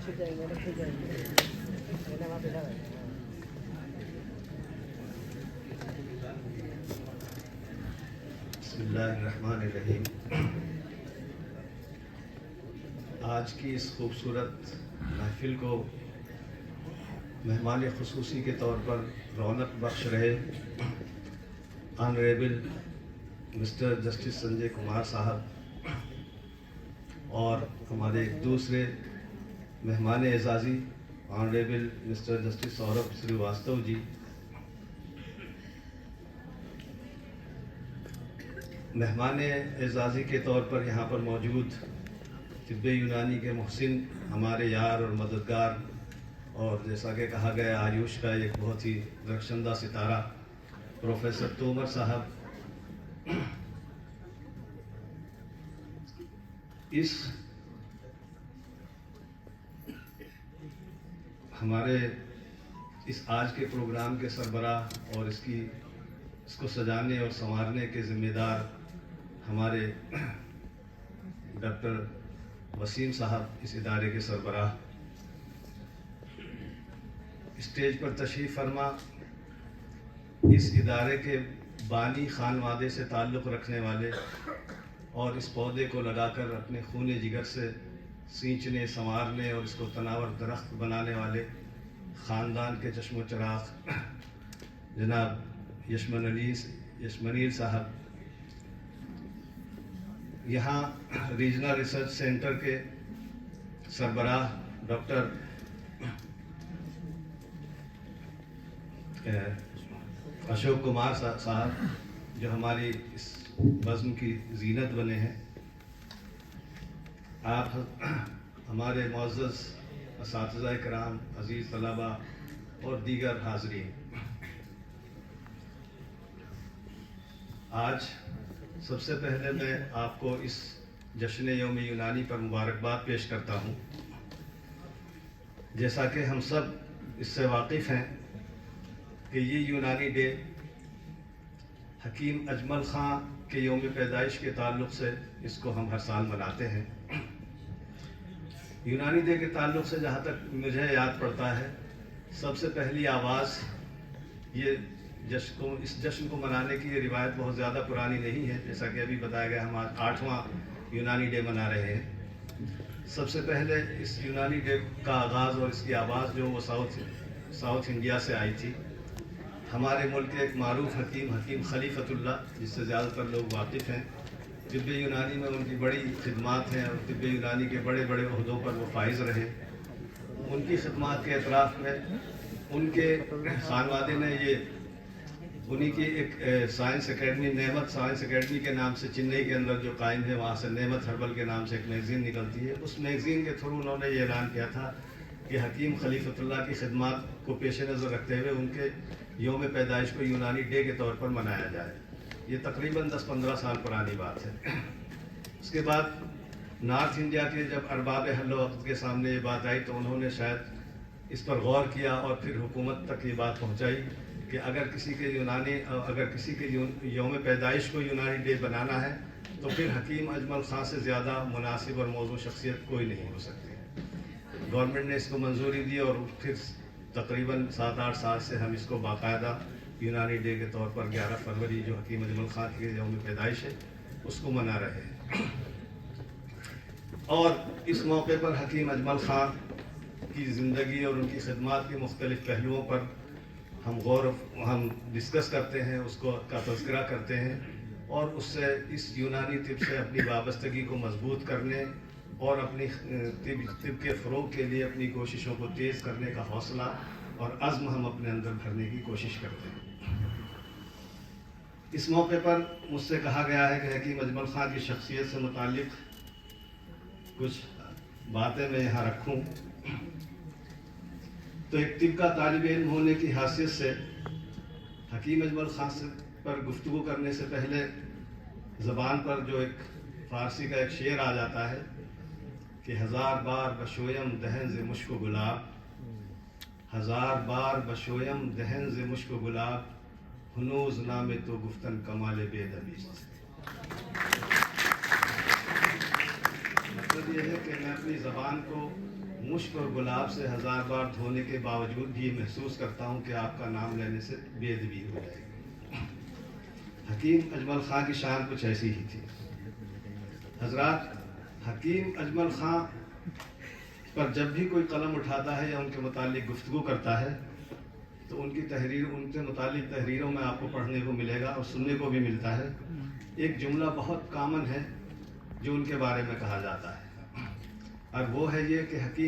بسم اللہ الرحمن الرحیم۔ آج کی اس خوبصورت محفل کو مہمان خصوصی کے طور پر رونق بخش رہے honourable Mr Justice Sanjay Kumar صاحب اور ہمارے ایک دوسرے مہمان اعزازی honourable Mr Justice Saurabh Srivastava ji, مہمان اعزازی کے طور پر یہاں پر موجود طب یونانی کے محسن، ہمارے یار اور مددگار، اور جیسا کہ کہا گیا آیوش کا ایک بہت ہی درخشندہ ستارہ پروفیسر تومر صاحب، ہمارے اس آج کے پروگرام کے سربراہ اور اس کو سجانے اور سنوارنے کے ذمہ دار ہمارے ڈاکٹر وسیم صاحب، اس ادارے کے سربراہ، اسٹیج پر تشریف فرما اس ادارے کے بانی خانوادے سے تعلق رکھنے والے اور اس پودے کو لگا کر اپنے خون جگر سے سینچنے، سنوارنے اور اس کو تناور درخت بنانے والے خاندان کے چشم و چراغ جناب یشمنیر صاحب، یہاں ریجنل ریسرچ سینٹر کے سربراہ ڈاکٹر اشوک کمار صاحب، جو ہماری اس بزم کی زینت بنے ہیں، آپ ہمارے معزز اساتذہ کرام، عزیز طلباء اور دیگر حاضرین، آج سب سے پہلے میں آپ کو اس جشن یوم یونانی پر مبارکباد پیش کرتا ہوں۔ جیسا کہ ہم سب اس سے واقف ہیں کہ یہ یونانی ڈے حکیم اجمل خاں کے یوم پیدائش کے تعلق سے اس کو ہم ہر سال مناتے ہیں۔ یونانی ڈے کے تعلق سے جہاں تک مجھے یاد پڑتا ہے، سب سے پہلی آواز اس جشن کو منانے کی یہ روایت بہت زیادہ پرانی نہیں ہے، جیسا کہ ابھی بتایا گیا ہم 8واں یونانی ڈے منا رہے ہیں۔ سب سے پہلے اس یونانی ڈے کا آغاز اور اس کی آواز جو وہ ساؤتھ انڈیا سے آئی تھی۔ ہمارے ملک کے ایک معروف حکیم خلیفۃ اللہ، جس سے زیادہ تر لوگ واقف ہیں، طب یونانی میں ان کی بڑی خدمات ہیں اور طب یونانی کے بڑے بڑے عہدوں پر وہ فائز رہے۔ ان کی خدمات کے اطراف میں ان کے خانوادے نے انہی کی ایک سائنس اکیڈمی، نعمت سائنس اکیڈمی کے نام سے چنئی کے اندر جو قائم ہے، وہاں سے نعمت ہربل کے نام سے ایک میگزین نکلتی ہے۔ اس میگزین کے تھرو انہوں نے یہ اعلان کیا تھا کہ حکیم خلیفۃ اللہ کی خدمات کو پیش نظر رکھتے ہوئے ان کے یوم پیدائش کو یونانی ڈے کے طور پر منایا جائے۔ یہ تقریباً 10-15 سال پرانی بات ہے۔ اس کے بعد نارتھ انڈیا کے جب ارباب حل و عقد کے سامنے یہ بات آئی تو انہوں نے شاید اس پر غور کیا اور پھر حکومت تک یہ بات پہنچائی کہ اگر کسی کے یوم پیدائش کو یونانی ڈے بنانا ہے تو پھر حکیم اجمل خاں سے زیادہ مناسب اور موزوں شخصیت کوئی نہیں ہو سکتی۔ گورنمنٹ نے اس کو منظوری دی اور پھر تقریباً 7-8 سال سے ہم اس کو باقاعدہ یونانی ڈے کے طور پر 11 فروری جو حکیم اجمل خاں کی یوم پیدائش ہے اس کو منا رہے ہیں۔ اور اس موقع پر حکیم اجمل خاں کی زندگی اور ان کی خدمات کے مختلف پہلوؤں پر ہم ڈسکس کرتے ہیں، اس کا تذکرہ کرتے ہیں اور اس سے اس یونانی طب سے اپنی وابستگی کو مضبوط کرنے اور اپنی طب کے فروغ کے لیے اپنی کوششوں کو تیز کرنے کا حوصلہ اور عزم ہم اپنے اندر بھرنے کی کوشش کرتے ہیں۔ اس موقع پر مجھ سے کہا گیا ہے کہ حکیم اجمل خاں کی شخصیت سے متعلق کچھ باتیں میں یہاں رکھوں تو ایک طب کا طالب علم ہونے کی حیثیت سے حکیم اجمل خاں پر گفتگو کرنے سے پہلے زبان پر جو ایک فارسی کا ایک شعر آ جاتا ہے کہ 1000 بار بشویم دہن ز مشک و گلاب، 1000 بار بشویم دہن ز مشک و گلاب، ہنوز نام تو گفتن کمال بے ادبی۔ مطلب یہ ہے کہ میں اپنی زبان کو مشک اور گلاب سے 1000 بار دھونے کے باوجود بھی یہ محسوس کرتا ہوں کہ آپ کا نام لینے سے بے ادبی ہو جائے گی۔ حکیم اجمل خاں کی شان کچھ ایسی ہی تھی۔ حضرات، حکیم اجمل خاں پر جب بھی کوئی قلم اٹھاتا ہے یا ان کے متعلق گفتگو کرتا ہے تو ان کے متعلق تحریروں میں آپ کو پڑھنے کو ملے گا اور سننے کو بھی ملتا ہے۔ ایک جملہ بہت کامن ہے جو ان کے بارے میں کہا جاتا ہے، اور وہ ہے یہ کہ حکیم